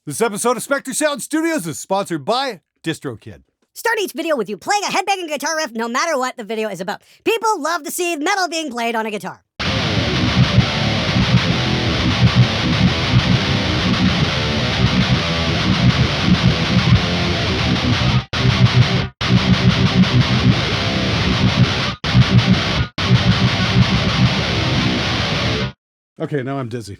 This episode of Spectre Sound Studios is sponsored by Distrokid. Start each video with you playing a headbanging guitar riff no matter what the video is about. People love to see metal being played on a guitar. Okay, now I'm dizzy.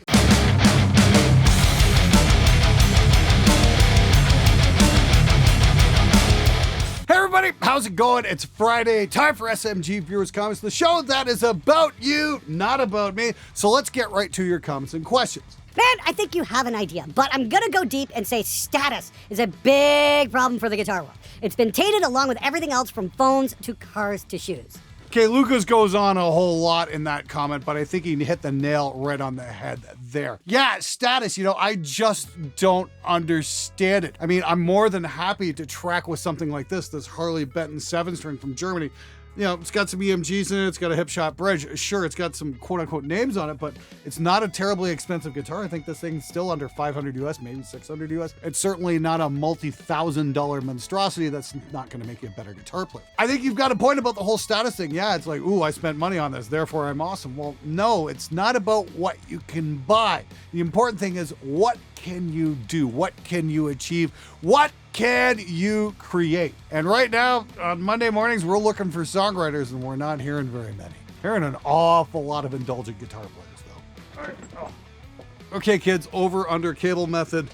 Hey everybody, how's it going? It's Friday, time for SMG Viewers Comments, the show that is about you, not about me. So let's get right to your comments and questions. Man, I think you have an idea, but I'm gonna go deep and say status is a big problem for the guitar world. It's been tainted along with everything else from phones to cars to shoes. Okay, Lucas goes on a whole lot in that comment, but I think he hit the nail right on the head there. Yeah, status, I just don't understand it. I mean, I'm more than happy to track with something like this Harley Benton 7-string from Germany. It's got some EMGs in it, it's got a hip shot bridge. Sure, it's got some quote-unquote names on it, but it's not a terribly expensive guitar. I think this thing's still under 500 US, maybe 600 US. It's certainly not a multi-$1,000 monstrosity that's not gonna make you a better guitar player. I think you've got a point about the whole status thing. Yeah, it's like, ooh, I spent money on this, therefore I'm awesome. Well, no, it's not about what you can buy. The important thing is, what can you do? What can you achieve? What can you create? And right now, on Monday mornings, we're looking for songwriters, and we're not hearing very many. Hearing an awful lot of indulgent guitar players, though. All right. Oh. Okay, kids, over-under cable method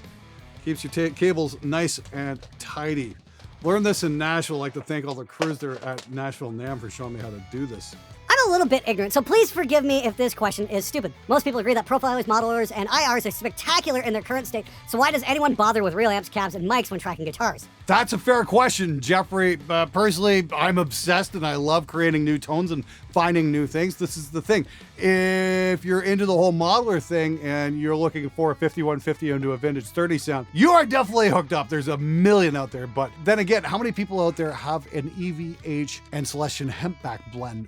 keeps your cables nice and tidy. Learned this in Nashville. I'd like to thank all the crews there at Nashville NAMM for showing me how to do this. I'm a little bit ignorant, so please forgive me if this question is stupid. Most people agree that profilers, modelers, and IRs are spectacular in their current state, so why does anyone bother with real amps, cabs, and mics when tracking guitars? That's a fair question, Jeffrey. Personally, I'm obsessed and I love creating new tones and finding new things. This is the thing. If you're into the whole modeler thing and you're looking for a 5150 into a vintage 30 sound, you are definitely hooked up. There's a million out there. But then again, how many people out there have an EVH and Celestion Hempback blend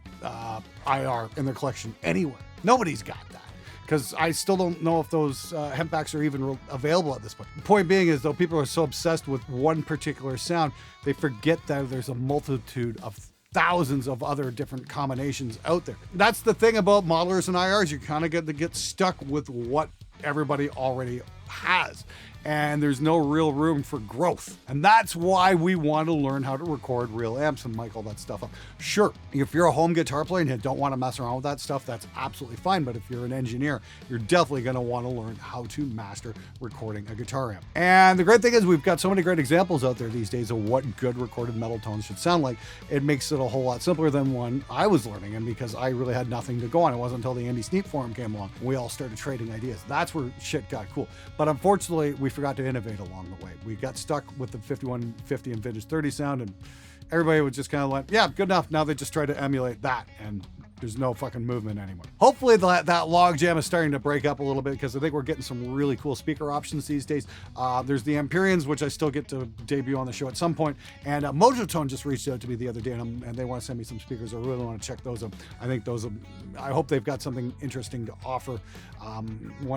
IR in their collection anywhere? Nobody's got that. Because I still don't know if those hempbacks are even available at this point. The point being is, though, people are so obsessed with one particular sound, they forget that there's a multitude of thousands of other different combinations out there. That's the thing about modelers and IRs. You kind of get to get stuck with what everybody already has. And there's no real room for growth. And that's why we want to learn how to record real amps and mic all that stuff up. Sure, if you're a home guitar player and you don't want to mess around with that stuff, that's absolutely fine. But if you're an engineer, you're definitely going to want to learn how to master recording a guitar amp. And the great thing is we've got so many great examples out there these days of what good recorded metal tones should sound like. It makes it a whole lot simpler than when I was learning, and because I really had nothing to go on. It wasn't until the Andy Sneap forum came along, we all started trading ideas. That's where shit got cool. But unfortunately, we forgot to innovate along the way. We got stuck with the 5150 and vintage 30 sound, and everybody was just kind of like, yeah, good enough. Now they just try to emulate that, and there's no fucking movement anymore. Hopefully that log jam is starting to break up a little bit, because I think we're getting some really cool speaker options these days. There's the Empyreans, which I still get to debut on the show at some point, and Mojotone just reached out to me the other day, and they want to send me some speakers. I really want to check those out. I think I hope they've got something interesting to offer,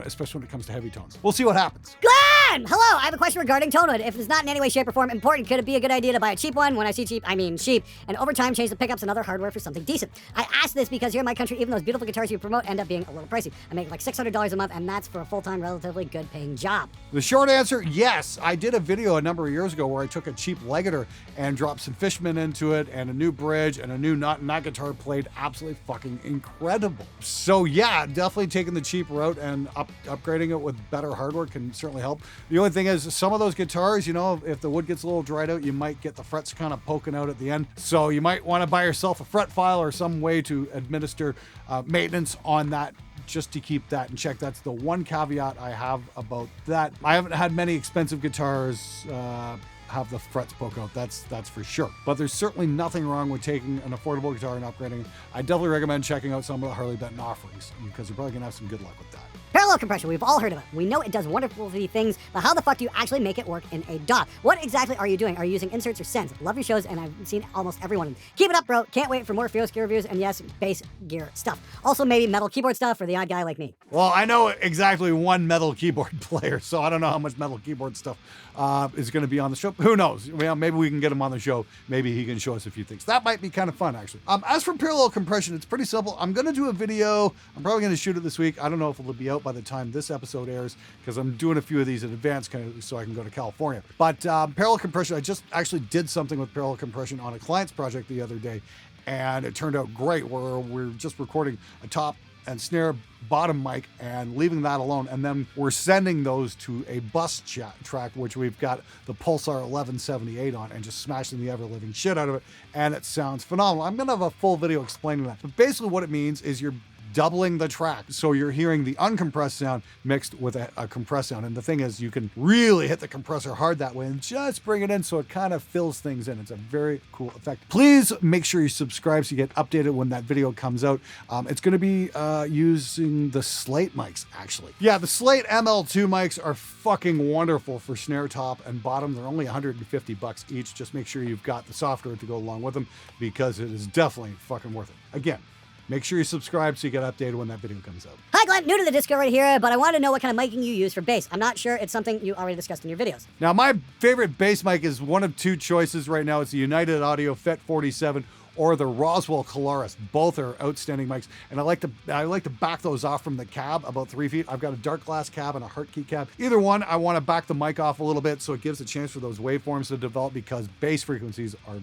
especially when it comes to heavy tones. We'll see what happens. Glenn! Hello, I have a question regarding tone hood. If it's not in any way, shape, or form important, could it be a good idea to buy a cheap one? When I see cheap, I mean cheap. And over time, change the pickups and other hardware for something decent. I ask this because here in my country, even those beautiful guitars you promote end up being a little pricey. I make like $600 a month, and that's for a full-time, relatively good-paying job. The short answer, yes. I did a video a number of years ago where I took a cheap Legator and dropped some Fishman into it, and a new bridge, and a new nut, and that guitar played absolutely fucking incredible. So yeah, definitely taking the cheap route and upgrading it with better hardware can certainly help. The only thing is, some of those guitars, if the wood gets a little dried out, you might get the frets kind of poking out at the end. So you might want to buy yourself a fret file or some way to administer maintenance on that, just to keep that in check. That's the one caveat I have about that. I haven't had many expensive guitars have the frets poke out, that's for sure. But there's certainly nothing wrong with taking an affordable guitar and upgrading it. I definitely recommend checking out some of the Harley Benton offerings, because you're probably gonna have some good luck with that. Parallel Parallel compression, we've all heard of it. We know it does wonderful things, but how the fuck do you actually make it work in a DAW? What exactly are you doing? Are you using inserts or sends? Love your shows, and I've seen almost every one of them. Keep it up, bro. Can't wait for more Fearless Gear reviews, and yes, bass gear stuff. Also, maybe metal keyboard stuff for the odd guy like me. Well, I know exactly one metal keyboard player, so I don't know how much metal keyboard stuff is going to be on the show. Who knows? Well, maybe we can get him on the show. Maybe he can show us a few things. That might be kind of fun, actually. As for parallel compression, it's pretty simple. I'm going to do a video. I'm probably going to shoot it this week. I don't know if it'll be out by the time this episode airs, because I'm doing a few of these in advance kind of so I can go to California. But parallel compression, I just actually did something with parallel compression on a client's project the other day, and it turned out great, where we're just recording a top and snare bottom mic and leaving that alone, and then we're sending those to a bus track, which we've got the Pulsar 1178 on, and just smashing the ever-living shit out of it, and it sounds phenomenal. I'm gonna have a full video explaining that, but basically what it means is you're doubling the track, so you're hearing the uncompressed sound mixed with a compressed sound. And the thing is, you can really hit the compressor hard that way and just bring it in so it kind of fills things in. It's a very cool effect. Please make sure you subscribe so you get updated when that video comes out. It's going to be using the Slate mics, actually. Yeah, the Slate ML2 mics are fucking wonderful for snare top and bottom. They're only $150 each. Just make sure you've got the software to go along with them, because it is definitely fucking worth it. Again, make sure you subscribe so you get updated when that video comes out. Hi Glenn, new to the Disco right here, but I want to know what kind of miking you use for bass. I'm not sure it's something you already discussed in your videos. Now, my favorite bass mic is one of two choices right now. It's the United Audio FET47 or the Roswell Colaris. Both are outstanding mics, and I like to back those off from the cab about 3 feet. I've got a dark glass cab and a Hartke cab. Either one, I want to back the mic off a little bit so it gives a chance for those waveforms to develop, because bass frequencies are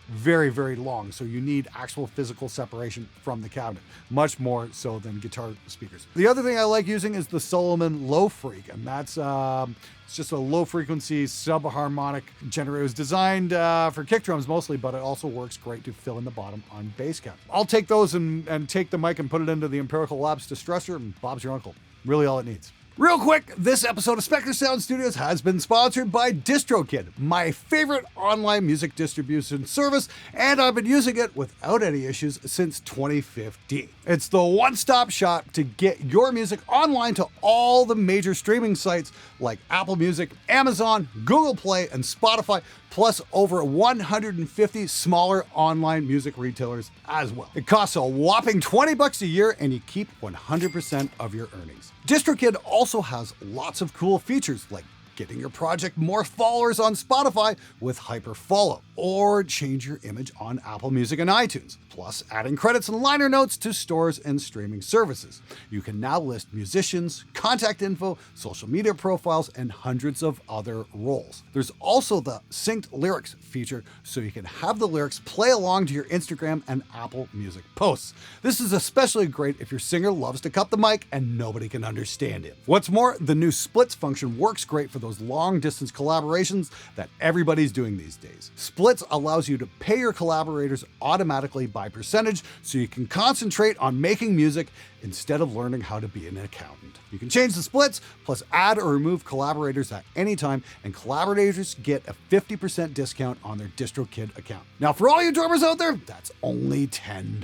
very, very long, so you need actual physical separation from the cabinet, much more so than guitar speakers. The other thing I like using is the Solomon Low Freak, and that's it's just a low frequency subharmonic generator. It was designed for kick drums mostly, but it also works great to fill in the bottom on bass cab. I'll take those and take the mic and put it into the Empirical Labs Distressor, and Bob's your uncle. Really all it needs. Real quick, this episode of Spectre Sound Studios has been sponsored by Distrokid, my favorite online music distribution service, and I've been using it without any issues since 2015. It's the one-stop shop to get your music online to all the major streaming sites like Apple Music, Amazon, Google Play, and Spotify, plus over 150 smaller online music retailers as well. It costs a whopping $20 a year, and you keep 100% of your earnings. Distrokid also has lots of cool features, like getting your project more followers on Spotify with hyperfollow, or change your image on Apple Music and iTunes, plus adding credits and liner notes to stores and streaming services. You can now list musicians, contact info, social media profiles, and hundreds of other roles. There's also the synced lyrics feature, so you can have the lyrics play along to your Instagram and Apple Music posts. This is especially great if your singer loves to cut the mic and nobody can understand him. What's more, the new splits function works great for those long distance collaborations that everybody's doing these days. Splits allows you to pay your collaborators automatically by percentage, so you can concentrate on making music instead of learning how to be an accountant. You can change the splits, plus add or remove collaborators at any time, and collaborators get a 50% discount on their Distrokid account. Now, for all you drummers out there, that's only $10.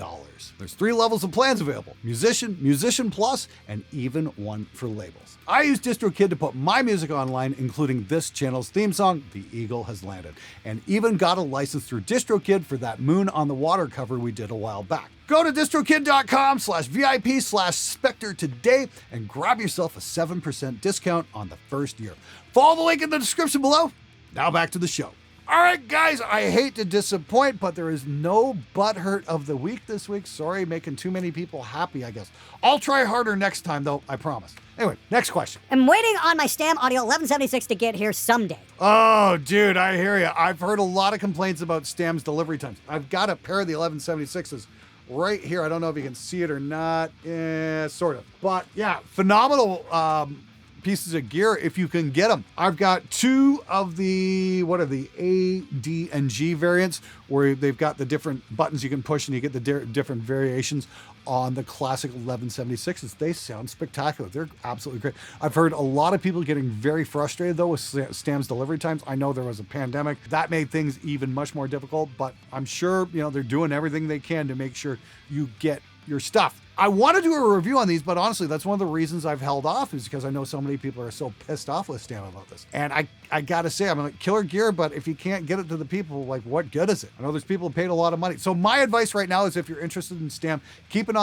There's 3 levels of plans available: Musician, Musician Plus, and even one for labels. I use Distrokid to put my music online, including this channel's theme song, The Eagle Has Landed, and even got a license through Distrokid for that Moon on the Water cover we did a while back. Go to distrokid.com/VIP/Spectre today and grab yourself a 7% discount on the first year. Follow the link in the description below. Now back to the show. All right, guys, I hate to disappoint, but there is no Butthurt of the week this week. Sorry, making too many people happy, I guess. I'll try harder next time, though, I promise. Anyway, next question. I'm waiting on my Stam Audio 1176 to get here someday. Oh, dude, I hear you. I've heard a lot of complaints about Stam's delivery times. I've got a pair of the 1176s right here. I don't know if you can see it or not. Sort of. But yeah, phenomenal pieces of gear if you can get them. I've got 2 of the, what are the A, D, and G variants, where they've got the different buttons you can push and you get the different variations on the classic 1176s. They sound spectacular. They're absolutely great. I've heard a lot of people getting very frustrated though with Stam's delivery times. I know there was a pandemic that made things even much more difficult, but I'm sure, you know, they're doing everything they can to make sure you get your stuff. I want to do a review on these, but honestly, that's one of the reasons I've held off is because I know so many people are so pissed off with Stam about this. And I gotta say, I'm like, killer gear, but if you can't get it to the people, like, what good is it? I know there's people who paid a lot of money. So my advice right now is if you're interested in Stam, keep an eye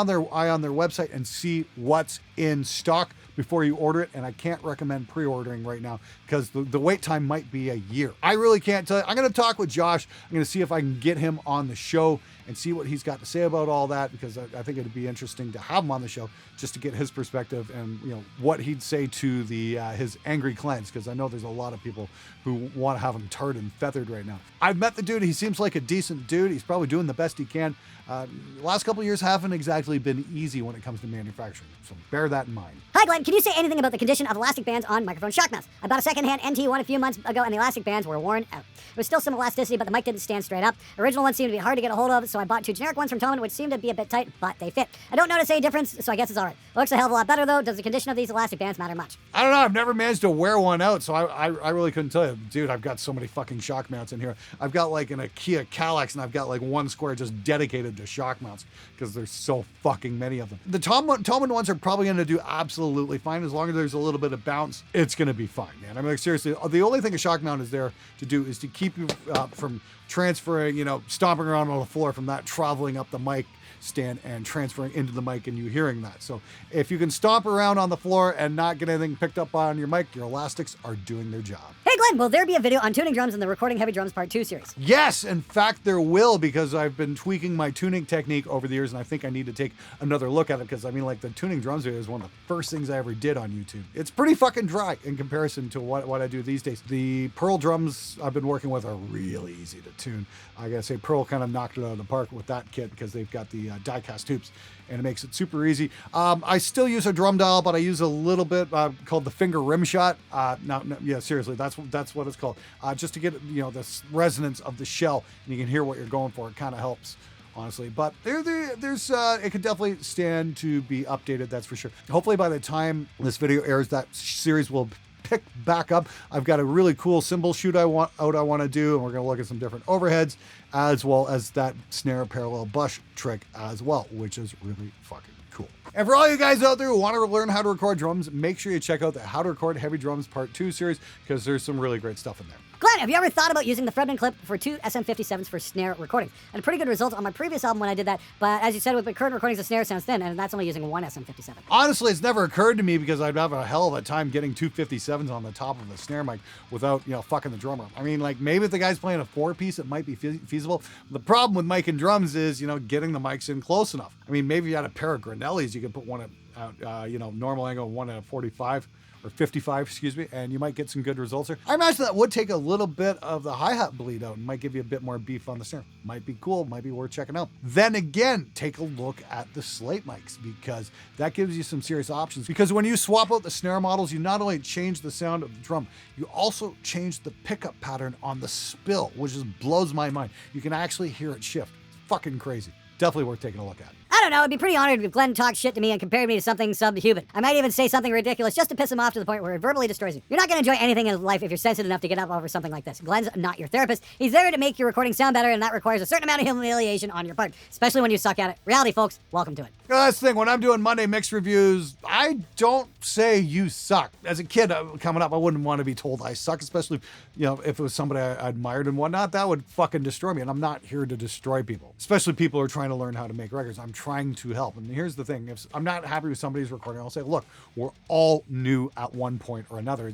on their website and see what's in stock before you order it. And I can't recommend pre-ordering right now because the wait time might be a year. I really can't tell you. I'm going to talk with Josh. I'm going to see if I can get him on the show and see what he's got to say about all that, because I think it'd be interesting to have him on the show just to get his perspective and, you know, what he'd say to his angry clients, because I know there's a lot of people who want to have him tarred and feathered right now. I've met the dude. He seems like a decent dude. He's probably doing the best he can. The last couple of years haven't exactly been easy when it comes to manufacturing, so bear that in mind. Hi Glenn, can you say anything about the condition of elastic bands on microphone shock mounts? I bought a secondhand NT one a few months ago and the elastic bands were worn out. There was still some elasticity, but the mic didn't stand straight up. Original ones seemed to be hard to get a hold of, so I bought 2 generic ones from Toman, which seemed to be a bit tight, but they fit. I don't notice any difference, so I guess it's alright. It looks a hell of a lot better though. Does the condition of these elastic bands matter much? I don't know. I've never managed to wear one out, so I really couldn't tell you. Dude, I've got so many fucking shock mounts in here. I've got like an IKEA Kallax, and I've got like one square just dedicated to shock mounts because there's so fucking many of them. The Toman ones are probably going to do absolutely fine as long as there's a little bit of bounce. It's going to be fine, man. I mean, like, seriously, the only thing a shock mount is there to do is to keep you from transferring, you know, stomping around on the floor, from that traveling up the mic stand and transferring into the mic and you hearing that. So if you can stomp around on the floor and not get anything picked up on your mic, your elastics are doing their job. Hey Glenn, will there be a video on tuning drums in the Recording Heavy Drums Part 2 series? Yes, in fact there will, because I've been tweaking my tuning technique over the years, and I think I need to take another look at it, because I mean, like, the tuning drums video is one of the first things I ever did on YouTube. It's pretty fucking dry in comparison to what I do these days. The Pearl drums I've been working with are really easy to tune. I gotta say, Pearl kind of knocked it out of the park with that kit, because they've got the die-cast hoops, and it makes it super easy. I still use a drum dial, but I use a little bit called the finger rim shot. No, yeah, seriously, that's what it's called. Just to get, you know, this resonance of the shell, and you can hear what you're going for. It kind of helps, honestly. But there's it could definitely stand to be updated, that's for sure. Hopefully by the time this video airs, that series will pick back up. I've got a really cool cymbal shoot I want to do, and we're going to look at some different overheads, as well as that snare parallel bush trick as well, which is really fucking cool. And for all you guys out there who want to learn how to record drums, make sure you check out the How to Record Heavy Drums Part 2 series, because there's some really great stuff in there. Glenn, have you ever thought about using the Fredman clip for 2 SM57s for snare recordings? And a pretty good result on my previous album when I did that, but as you said, with my current recordings, the snare sounds thin, and that's only using 1 SM57. Honestly, it's never occurred to me, because I'd have a hell of a time getting 2 57s on the top of the snare mic without, you know, fucking the drummer. I mean, like, maybe if the guy's playing a 4-piece, it might be feasible. The problem with mic and drums is, you know, getting the mics in close enough. I mean, maybe you had a pair of Granellis, you could put one at, you know, normal angle, one at a 45. Or 55, excuse me, and you might get some good results there. I imagine that would take a little bit of the hi-hat bleed out and might give you a bit more beef on the snare. Might be cool, might be worth checking out. Then again, take a look at the slate mics, because that gives you some serious options. Because when you swap out the snare models, you not only change the sound of the drum, you also change the pickup pattern on the spill, which just blows my mind. You can actually hear it shift. It's fucking crazy. Definitely worth taking a look at. I don't know, I'd be pretty honored if Glenn talked shit to me and compared me to something subhuman. I might even say something ridiculous just to piss him off to the point where it verbally destroys you. You're not going to enjoy anything in life if you're sensitive enough to get up over something like this. Glenn's not your therapist. He's there to make your recording sound better, and that requires a certain amount of humiliation on your part, especially when you suck at it. Reality, folks, welcome to it. You know, that's the thing. When I'm doing Monday Mix reviews, I don't say you suck. As a kid coming up, I wouldn't want to be told I suck, especially, you know, if it was somebody I admired and whatnot. That would fucking destroy me, and I'm not here to destroy people, especially people who are trying to learn how to make records. I'm trying to help. And here's the thing. If I'm not happy with somebody's recording, I'll say, look, we're all new at one point or another.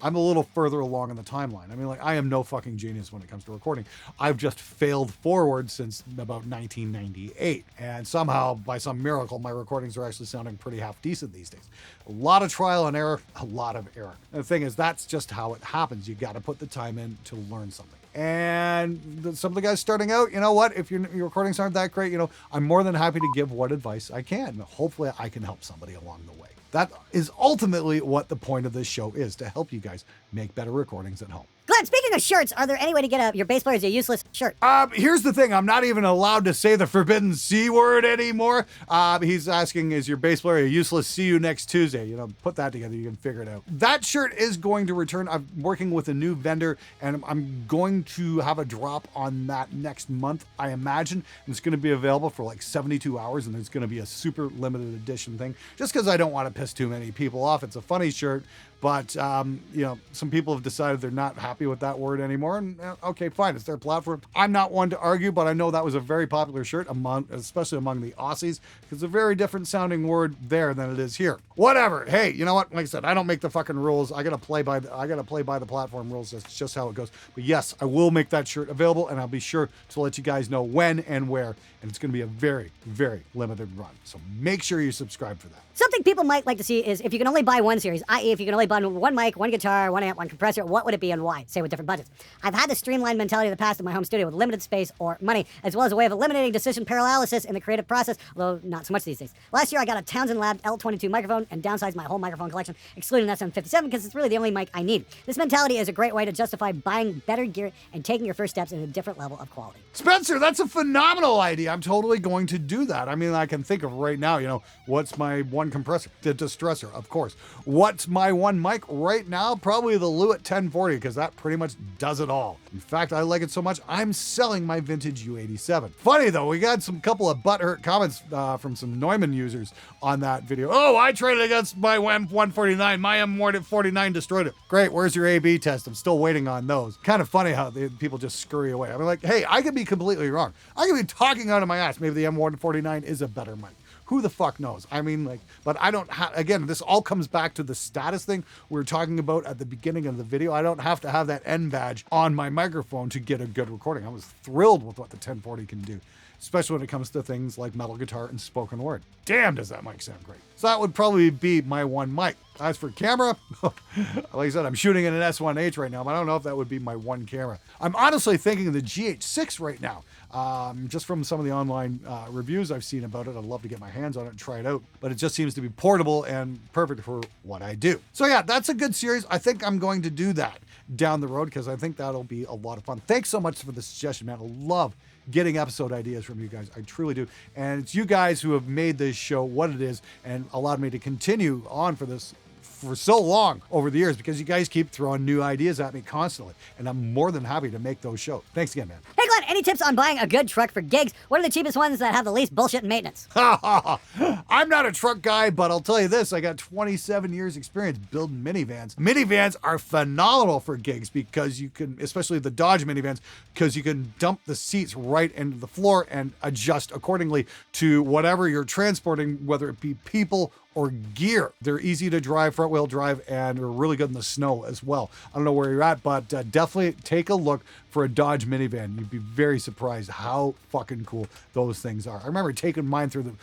I'm a little further along in the timeline. I mean, like, I am no fucking genius when it comes to recording. I've just failed forward since about 1998. And somehow, by some miracle, my recordings are actually sounding pretty half decent these days. A lot of trial and error, a lot of error. And the thing is, that's just how it happens. You got to put the time in to learn something. And some of the guys starting out, you know what, if your recordings aren't that great, you know, I'm more than happy to give what advice I can. Hopefully I can help somebody along the way. That is ultimately what the point of this show is, to help you guys make better recordings at home. Glenn, Glenn, speaking of shirts, are there any way to get your bass players a useless shirt? Here's the thing. I'm not even allowed to say the forbidden C word anymore. He's asking, is your bass player a useless? See you next Tuesday. You know, put that together. You can figure it out. That shirt is going to return. I'm working with a new vendor, and I'm going to have a drop on that next month, I imagine. And it's going to be available for like 72 hours, and it's going to be a super limited edition thing, just because I don't want to piss too many people off. It's a funny shirt, but you know, some people have decided they're not happy with that word anymore, and okay, fine, it's their platform. I'm not one to argue, but I know that was a very popular shirt especially among the Aussies, because it's a very different sounding word there than it is here. Whatever. Hey, you know what? Like I said, I don't make the fucking rules. I gotta play by the platform rules. That's just how it goes. But yes, I will make that shirt available, and I'll be sure to let you guys know when and where. And it's gonna be a very, very limited run. So make sure you subscribe for that. Something people might like to see is if you can only buy one series, i.e. if you can only buy one mic, one guitar, one amp, one compressor, what would it be and why? Say with different budgets. I've had the streamlined mentality of the past in my home studio with limited space or money, as well as a way of eliminating decision paralysis in the creative process, although not so much these days. Last year I got a Townsend Lab L22 microphone and downsized my whole microphone collection, excluding the SM57 because it's really the only mic I need. This mentality is a great way to justify buying better gear and taking your first steps in a different level of quality. Spencer, that's a phenomenal idea. I'm totally going to do that. I mean, I can think of right now, you know, what's my one compressor? The distressor, of course. What's my one mic right now? Probably the Lewitt 1040, because that pretty much does it all. In fact, I like it so much, I'm selling my vintage U87. Funny though, we got some couple of butthurt comments from some Neumann users on that video. Oh, I traded against my M149. My M149 destroyed it. Great, where's your A/B test? I'm still waiting on those. Kind of funny how people just scurry away. I mean, like, hey, I could be completely wrong. I could be talking out of my ass. Maybe the M149 is a better mic. Who the fuck knows? I mean, like, but I don't have, again, this all comes back to the status thing we were talking about at the beginning of the video. I don't have to have that N badge on my microphone to get a good recording. I was thrilled with what the 1040 can do, especially when it comes to things like metal guitar and spoken word. Damn, does that mic sound great. So that would probably be my one mic. As for camera, like I said, I'm shooting in an S1H right now, but I don't know if that would be my one camera. I'm honestly thinking of the GH6 right now. Just from some of the online reviews I've seen about it. I'd love to get my hands on it and try it out, but it just seems to be portable and perfect for what I do. So yeah, that's a good series. I think I'm going to do that down the road because I think that'll be a lot of fun. Thanks so much for the suggestion, man. I love getting episode ideas from you guys. I truly do. And it's you guys who have made this show what it is and allowed me to continue on for this for so long over the years, because you guys keep throwing new ideas at me constantly, and I'm more than happy to make those shows. Thanks again, man. Hey Glenn, any tips on buying a good truck for gigs? What are the cheapest ones that have the least bullshit maintenance? I'm not a truck guy, but I'll tell you this, I got 27 years experience building minivans. Minivans are phenomenal for gigs because you can, especially the Dodge minivans, because you can dump the seats right into the floor and adjust accordingly to whatever you're transporting, whether it be people or gear. They're easy to drive, front wheel drive, and they're really good in the snow as well. I don't know where you're at, but definitely take a look for a Dodge minivan. You'd be very surprised how fucking cool those things are. I remember taking one through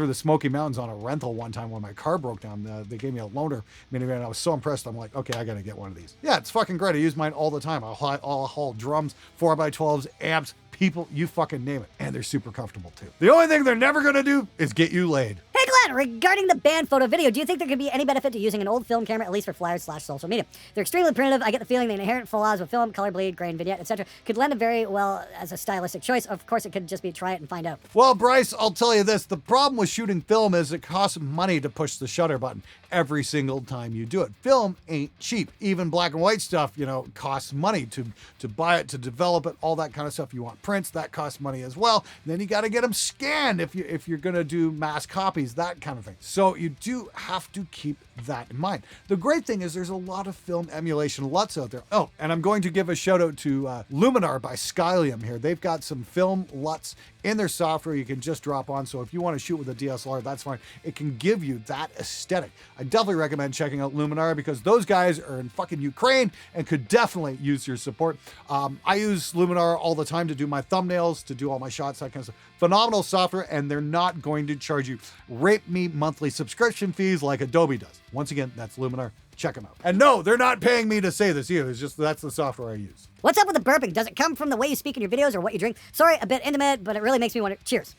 the Smoky Mountains on a rental one time when my car broke down. They gave me a loaner minivan, and I was so impressed. I'm like, okay, I gotta get one of these. Yeah, it's fucking great. I use mine all the time. I'll haul drums, 4x12s, amps, people, you fucking name it. And they're super comfortable too. The only thing they're never gonna do is get you laid. Hey Glenn, regarding the band photo video, do you think there could be any benefit to using an old film camera, at least for flyers/social media? They're extremely primitive. I get the feeling the inherent flaws with film, color bleed, grain, vignette, etc. could lend a very well as a stylistic choice. Of course, it could just be try it and find out. Well, Bryce, I'll tell you this. The problem with shooting film is it costs money to push the shutter button every single time you do it. Film ain't cheap. Even black and white stuff, you know, costs money to buy it, to develop it, all that kind of stuff. You want prints, that costs money as well. And then you got to get them scanned if you're going to do mass copies, that kind of thing. So you do have to keep that in mind. The great thing is there's a lot of film emulation LUTs out there. Oh, and I'm going to give a shout out to Luminar by Skylium here. They've got some film LUTs in their software you can just drop on. So if you want to shoot with a DSLR, that's fine. It can give you that aesthetic. I definitely recommend checking out Luminar because those guys are in fucking Ukraine and could definitely use your support. I use Luminar all the time to do my thumbnails, to do all my shots, that kind of stuff. Phenomenal software, and they're not going to charge you rape me monthly subscription fees like Adobe does. Once again, that's Luminar. check them out. And no, they're not paying me to say this either. It's just that's the software I use. What's up with the burping? Does it come from the way you speak in your videos or what you drink? Sorry, a bit intimate, but it really makes me want to... Cheers.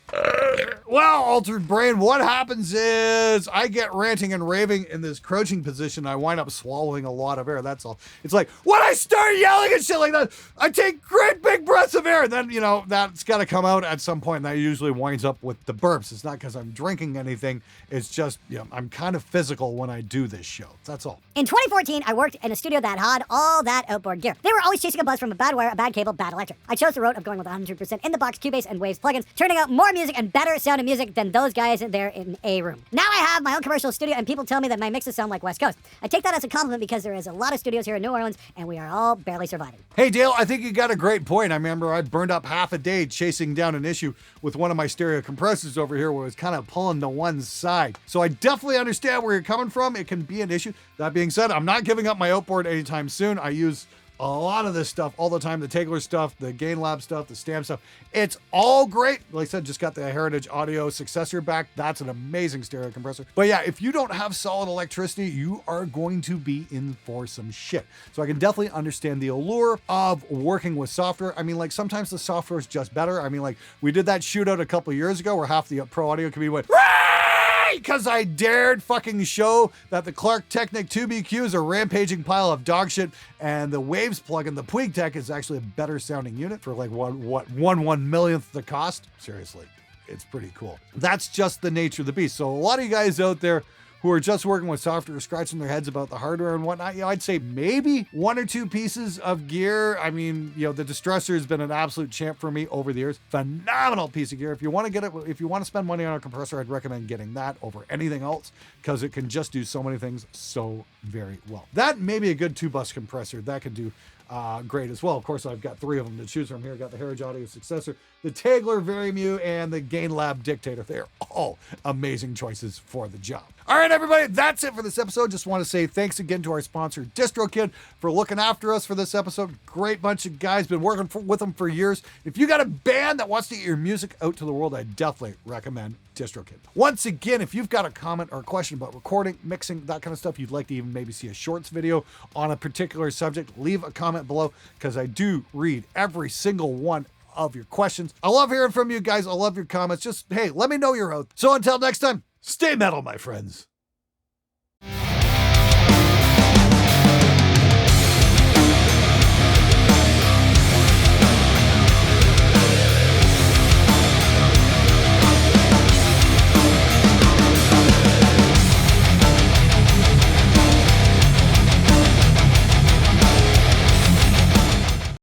Well, Altered Brain, what happens is I get ranting and raving in this crouching position. I wind up swallowing a lot of air. That's all. It's like, when I start yelling and shit like that, I take great big breaths of air. And then, that's got to come out at some point. And that usually winds up with the burps. It's not because I'm drinking anything. It's just, I'm kind of physical when I do this show. That's all. In 2014, I worked in a studio that had all that outboard gear. They were always chasing a buzz from a bad wire, a bad cable, bad electric. I chose the route of going with 100% in the box Cubase and Waves plugins, turning out more music and better sounding music than those guys in there in a room. Now I have my own commercial studio and people tell me that my mixes sound like West Coast. I take that as a compliment because there is a lot of studios here in New Orleans and we are all barely surviving. Hey Dale, I think you got a great point. I remember I burned up half a day chasing down an issue with one of my stereo compressors over here where it was kind of pulling to one side. So I definitely understand where you're coming from. It can be an issue. That being said, I'm not giving up my outboard anytime soon. I use a lot of this stuff all the time, the Tegler stuff, the Gain Lab stuff, the Stam stuff. It's all great. Like I said, just got the Heritage Audio successor back. That's an amazing stereo compressor. But yeah, if you don't have solid electricity, you are going to be in for some shit. So I can definitely understand the allure of working with software. I mean, like sometimes the software is just better. I mean, like we did that shootout a couple of years ago where half the pro audio community went, because I dared fucking show that the Clark Technic 2BQ is a rampaging pile of dog shit, and the Waves plugin, the Puig Tech, is actually a better sounding unit for like one millionth the cost. Seriously, it's pretty cool. That's just the nature of the beast. So a lot of you guys out there who are just working with software, scratching their heads about the hardware and whatnot, I'd say maybe one or two pieces of gear. I mean, the Distressor has been an absolute champ for me over the years. Phenomenal piece of gear. If you want to get it, if you want to spend money on a compressor, I'd recommend getting that over anything else because it can just do so many things so very well. That may be a good 2-bus compressor. That could do great as well. Of course, I've got 3 of them to choose from here. I've got the Heritage Audio successor, the Tegler Verimue, and the Gain Lab Dictator. They're all amazing choices for the job. All right, everybody, that's it for this episode. Just want to say thanks again to our sponsor, Distrokid, for looking after us for this episode. Great bunch of guys, been working with them for years. If you got a band that wants to get your music out to the world, I definitely recommend Distrokid. Once again, if you've got a comment or a question about recording, mixing, that kind of stuff, you'd like to even maybe see a shorts video on a particular subject, leave a comment below because I do read every single one of your questions. I love hearing from you guys. I love your comments. Just, hey, let me know you're out. So until next time, stay metal, my friends.